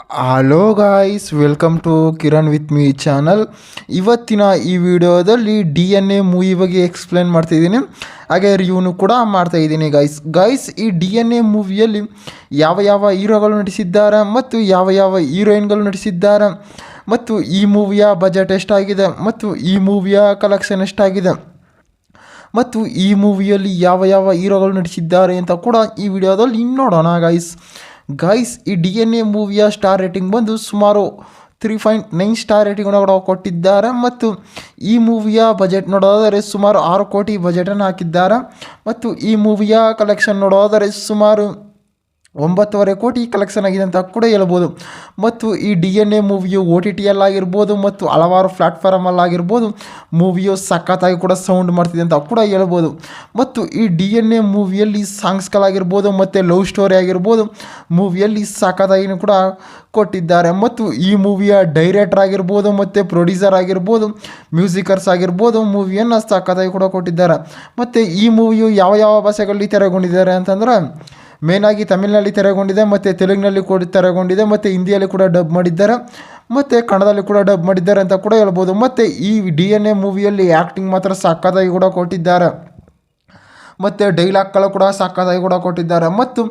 Hello guys, welcome to Kiran with me channel. ಇವತ್ತಿನ ಈ ವಿಡಿಯೋದಲ್ಲಿ DNA ಮೂವಿ ಬಗ್ಗೆ ಎಕ್ಸ್ಪ್ಲೇನ್ ಮಾಡ್ತಾಯಿದ್ದೀನಿ, ಹಾಗೆ ರಿವ್ಯೂನು ಕೂಡ ಮಾಡ್ತಾಯಿದ್ದೀನಿ. ಗೈಸ್ ಈ DNA ಮೂವಿಯಲ್ಲಿ ಯಾವ ಯಾವ ಹೀರೋಗಳು ನಟಿಸಿದ್ದಾರೆ ಮತ್ತು ಯಾವ ಯಾವ ಹೀರೋಯಿನ್ಗಳು ನಟಿಸಿದ್ದಾರೆ ಮತ್ತು ಈ ಮೂವಿಯ ಬಜೆಟ್ ಎಷ್ಟಾಗಿದೆ ಮತ್ತು ಈ ಮೂವಿಯ ಕಲೆಕ್ಷನ್ ಎಷ್ಟಾಗಿದೆ ಮತ್ತು ಈ ಮೂವಿಯಲ್ಲಿ ಯಾವ ಯಾವ ಹೀರೋಗಳು ನಟಿಸಿದ್ದಾರೆ ಅಂತ ಕೂಡ ಈ ವಿಡಿಯೋದಲ್ಲಿ ನೋಡೋಣ. ಗೈಸ್ ಈ DNA ಮೂವಿಯ ಸ್ಟಾರ್ ರೇಟಿಂಗ್ ಬಂದು ಸುಮಾರು 3.9 ಸ್ಟಾರ್ ರೇಟಿಂಗ್ ಕೂಡ ಕೊಟ್ಟಿದ್ದಾರೆ ಮತ್ತು ಈ ಮೂವಿಯ ಬಜೆಟ್ ನೋಡೋದಾದರೆ ಸುಮಾರು 6 ಕೋಟಿ ಬಜೆಟನ್ನು ಹಾಕಿದ್ದಾರೆ ಮತ್ತು ಈ ಮೂವಿಯ ಕಲೆಕ್ಷನ್ ನೋಡೋದಾದರೆ ಸುಮಾರು 9.5 ಕೋಟಿ ಕಲೆಕ್ಷನ್ ಆಗಿದೆ ಅಂತ ಕೂಡ ಹೇಳ್ಬೋದು. ಮತ್ತು ಈ DNA ಮೂವಿಯು OTTಯಲ್ಲಾಗಿರ್ಬೋದು ಮತ್ತು ಹಲವಾರು ಪ್ಲ್ಯಾಟ್ಫಾರ್ಮಲ್ಲಾಗಿರ್ಬೋದು ಮೂವಿಯು ಸಖತ್ತಾಗಿ ಕೂಡ ಸೌಂಡ್ ಮಾಡ್ತಿದೆ ಅಂತ ಕೂಡ ಹೇಳ್ಬೋದು. ಮತ್ತು ಈ DNA ಮೂವಿಯಲ್ಲಿ ಸಾಂಗ್ಸ್ಗಳಾಗಿರ್ಬೋದು ಮತ್ತು ಲವ್ ಸ್ಟೋರಿ ಆಗಿರ್ಬೋದು ಮೂವಿಯಲ್ಲಿ ಸಖತ್ತಾಗಿ ಕೂಡ ಕೊಟ್ಟಿದ್ದಾರೆ. ಮತ್ತು ಈ ಮೂವಿಯ ಡೈರೆಕ್ಟರ್ ಆಗಿರ್ಬೋದು ಮತ್ತು ಪ್ರೊಡ್ಯೂಸರ್ ಆಗಿರ್ಬೋದು ಮ್ಯೂಸಿಕರ್ಸ್ ಆಗಿರ್ಬೋದು ಮೂವಿಯನ್ನು ಸಖತ್ತಾಗಿ ಕೂಡ ಕೊಟ್ಟಿದ್ದಾರೆ. ಮತ್ತು ಈ ಮೂವಿಯು ಯಾವ ಯಾವ ಭಾಷೆಗಳಲ್ಲಿ ತೆರೆಗೊಂಡಿದ್ದಾರೆ ಅಂತಂದರೆ ಮೇನಾಗಿ ತಮಿಳಿನಲ್ಲಿ ತೆರೆಗೊಂಡಿದೆ ಮತ್ತು ತೆಲುಗಿನಲ್ಲಿ ಕೂಡ ತೆರೆಗೊಂಡಿದೆ ಮತ್ತು ಹಿಂದಿಯಲ್ಲಿ ಕೂಡ ಡಬ್ ಮಾಡಿದ್ದಾರೆ ಮತ್ತು ಕನ್ನಡದಲ್ಲಿ ಕೂಡ ಡಬ್ ಮಾಡಿದ್ದಾರೆ ಅಂತ ಕೂಡ ಹೇಳ್ಬೋದು. ಮತ್ತು ಈ DNA ಮೂವಿಯಲ್ಲಿ ಆ್ಯಕ್ಟಿಂಗ್ ಮಾತ್ರ ಸಖತ್ತಾಗಿ ಕೂಡ ಕೊಟ್ಟಿದ್ದಾರೆ ಮತ್ತು ಡೈಲಾಗ್ಗಳು ಕೂಡ ಸಖತ್ತಾಗಿ ಕೂಡ ಕೊಟ್ಟಿದ್ದಾರೆ. ಮತ್ತು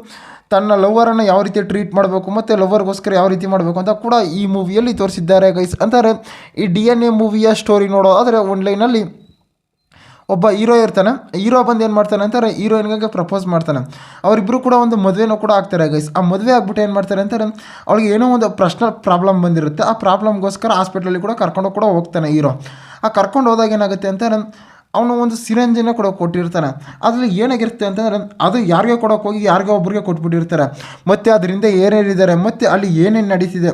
ತನ್ನ ಲವರನ್ನು ಯಾವ ರೀತಿ ಟ್ರೀಟ್ ಮಾಡಬೇಕು ಮತ್ತು ಲವರ್ಗೋಸ್ಕರ ಯಾವ ರೀತಿ ಮಾಡಬೇಕು ಅಂತ ಕೂಡ ಈ ಮೂವಿಯಲ್ಲಿ ತೋರಿಸಿದ್ದಾರೆ ಗೈಸ್. ಅಂತಾರೆ ಈ DNA ಮೂವಿಯ ಸ್ಟೋರಿ ನೋಡೋದಾದರೆ ಆನ್ಲೈನಲ್ಲಿ ಒಬ್ಬ ಹೀರೋ ಇರ್ತಾನೆ. ಹೀರೋ ಬಂದು ಏನು ಮಾಡ್ತಾನೆ ಅಂತಾರೆ, ಹೀರೋಯಿನ್ಗೆ ಪ್ರಪೋಸ್ ಮಾಡ್ತಾನೆ. ಅವರಿಬ್ಬರು ಕೂಡ ಒಂದು ಮದುವೆನೂ ಕೂಡ ಆಗ್ತಾರೆ ಗೈಸ್. ಆ ಮದುವೆ ಆಗ್ಬಿಟ್ಟು ಏನು ಮಾಡ್ತಾರೆ ಅಂತಾರೆ, ಅವಳಿಗೆ ಏನೋ ಒಂದು ಪರ್ಸ್ನಲ್ ಪ್ರಾಬ್ಲಮ್ ಬಂದಿರುತ್ತೆ. ಆ ಪ್ರಾಬ್ಲಮ್ಗೋಸ್ಕರ ಹಾಸ್ಪಿಟ್ಲಲ್ಲಿ ಕೂಡ ಕರ್ಕೊಂಡು ಕೂಡ ಹೋಗ್ತಾನೆ ಹೀರೋ. ಆ ಕರ್ಕೊಂಡು ಹೋದಾಗ ಏನಾಗುತ್ತೆ ಅಂತಾರೆ, ಅವನು ಒಂದು ಸಿರಂಜನ್ನು ಕೂಡ ಕೊಟ್ಟಿರ್ತಾನೆ. ಅದರಲ್ಲಿ ಏನಾಗಿರುತ್ತೆ ಅಂತಂದರೆ ಅದು ಯಾರಿಗೆ ಕೊಡೋಕೆ ಹೋಗಿ ಯಾರಿಗೋ ಒಬ್ಬರಿಗೆ ಕೊಟ್ಬಿಟ್ಟಿರ್ತಾರೆ. ಮತ್ತು ಅದರಿಂದ ಏನೇನಿದ್ದಾರೆ ಮತ್ತು ಅಲ್ಲಿ ಏನೇನು ನಡೀತಿದೆ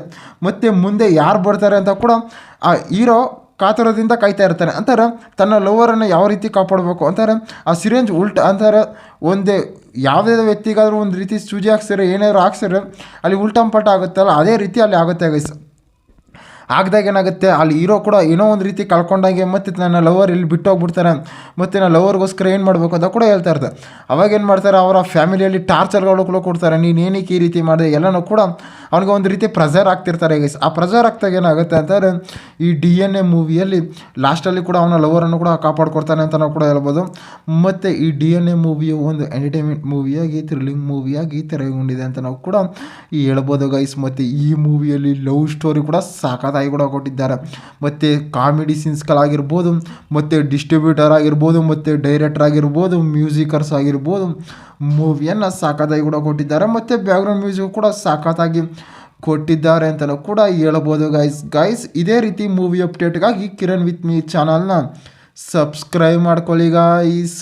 ಮತ್ತು ಮುಂದೆ ಯಾರು ಬರ್ತಾರೆ ಅಂತ ಕೂಡ ಆ ಹೀರೋ ಕಾತುರದಿಂದ ಕಾಯ್ತಾ ಇರ್ತಾನೆ. ಅಂತಾರೆ ತನ್ನ ಲವರನ್ನು ಯಾವ ರೀತಿ ಕಾಪಾಡಬೇಕು ಅಂತಾರೆ ಆ ಸಿರೇಂಜ್ ಅಂತಾರೆ ಒಂದೇ ಯಾವುದೇ ವ್ಯಕ್ತಿಗಾದರೂ ಒಂದು ರೀತಿ ಸೂಜಿ ಹಾಕ್ಸಿದ್ರೆ ಏನಾದರೂ ಹಾಕ್ಸಿದ್ರೆ ಅಲ್ಲಿ ಉಲ್ಟಂಪಟ ಆಗುತ್ತಲ್ಲ, ಅದೇ ರೀತಿ ಅಲ್ಲಿ ಆಗುತ್ತೆ ಗೈಸ್. ಆಗ್ದಾಗ ಏನಾಗುತ್ತೆ, ಅಲ್ಲಿ ಹೀರೋ ಕೂಡ ಏನೋ ಒಂದು ರೀತಿ ಕಳ್ಕೊಂಡಾಗೆ ಮತ್ತು ನನ್ನ ಲವರ್ ಇಲ್ಲಿ ಬಿಟ್ಟೋಗ್ಬಿಡ್ತಾರೆ ಮತ್ತು ನನ್ನ ಲವರ್ಗೋಸ್ಕರ ಏನು ಮಾಡಬೇಕು ಅಂತ ಕೂಡ ಹೇಳ್ತಾ ಇರ್ತಾರೆ. ಅವಾಗ ಏನು ಮಾಡ್ತಾರೆ, ಅವರ ಫ್ಯಾಮಿಲಿಯಲ್ಲಿ ಟಾರ್ಚರ್ಗಳು ಕೂಡ ಕೊಡ್ತಾರೆ. ನೀನು ಏನಕ್ಕೆ ಈ ರೀತಿ ಮಾಡಿದೆ ಎಲ್ಲನೂ ಕೂಡ ಅವನಿಗೆ ಒಂದು ರೀತಿ ಪ್ರೆಷರ್ ಆಗ್ತಿರ್ತಾರೆ ಗೈಸ್. ಆ ಪ್ರೆಷರ್ ಆಗ್ತಾಗ ಏನಾಗುತ್ತೆ ಅಂತಾರೆ, ಈ DNA ಮೂವಿಯಲ್ಲಿ ಲಾಸ್ಟಲ್ಲಿ ಕೂಡ ಅವನ ಲವರನ್ನು ಕೂಡ ಕಾಪಾಡ್ಕೊಡ್ತಾನೆ ಅಂತ ನಾವು ಕೂಡ ಹೇಳ್ಬೋದು. ಮತ್ತು ಈ DNA ಮೂವಿಯು ಒಂದು ಎಂಟರ್ಟೈನ್ಮೆಂಟ್ ಮೂವಿಯಾಗಿ ಥ್ರಿಲ್ಲಿಂಗ್ ಮೂವಿಯಾಗಿ ತೆರೆಗೊಂಡಿದೆ ಅಂತ ನಾವು ಕೂಡ ಹೇಳ್ಬೋದು ಗೈಸ್. ಮತ್ತು ಈ ಮೂವಿಯಲ್ಲಿ ಲವ್ ಸ್ಟೋರಿ ಕೂಡ ಸಾಕಾಗಿ ಕೂಡ ಕೊಟ್ಟಿದ್ದಾರೆ. ಮತ್ತು ಕಾಮಿಡಿ ಸೀನ್ಸ್ಗಳಾಗಿರ್ಬೋದು ಮತ್ತು ಡಿಸ್ಟ್ರಿಬ್ಯೂಟರ್ ಆಗಿರ್ಬೋದು ಮತ್ತು ಡೈರೆಕ್ಟರ್ ಆಗಿರ್ಬೋದು ಮ್ಯೂಸಿಕರ್ಸ್ ಆಗಿರ್ಬೋದು ಮೂವಿಯನ್ನು ಸಾಕಾಗಿ ಕೂಡ ಕೊಟ್ಟಿದ್ದಾರೆ. ಮತ್ತು ಬ್ಯಾಕ್ಗ್ರೌಂಡ್ ಮ್ಯೂಸಿಕ್ ಕೂಡ ಸಾಕಾಗಿ ಕೊಟ್ಟಿದ್ದಾರೆ ಅಂತಲೂ ಕೂಡ ಹೇಳ್ಬೋದು ಗೈಸ್. ಇದೇ ರೀತಿ ಮೂವಿ ಅಪ್ಡೇಟ್ಗಾಗಿ ಕಿರಣ್ ವಿತ್ ಮೀ ಚಾನಲ್ನ ಸಬ್ಸ್ಕ್ರೈಬ್ ಮಾಡ್ಕೊಳ್ಳಿ ಗೈಸ್.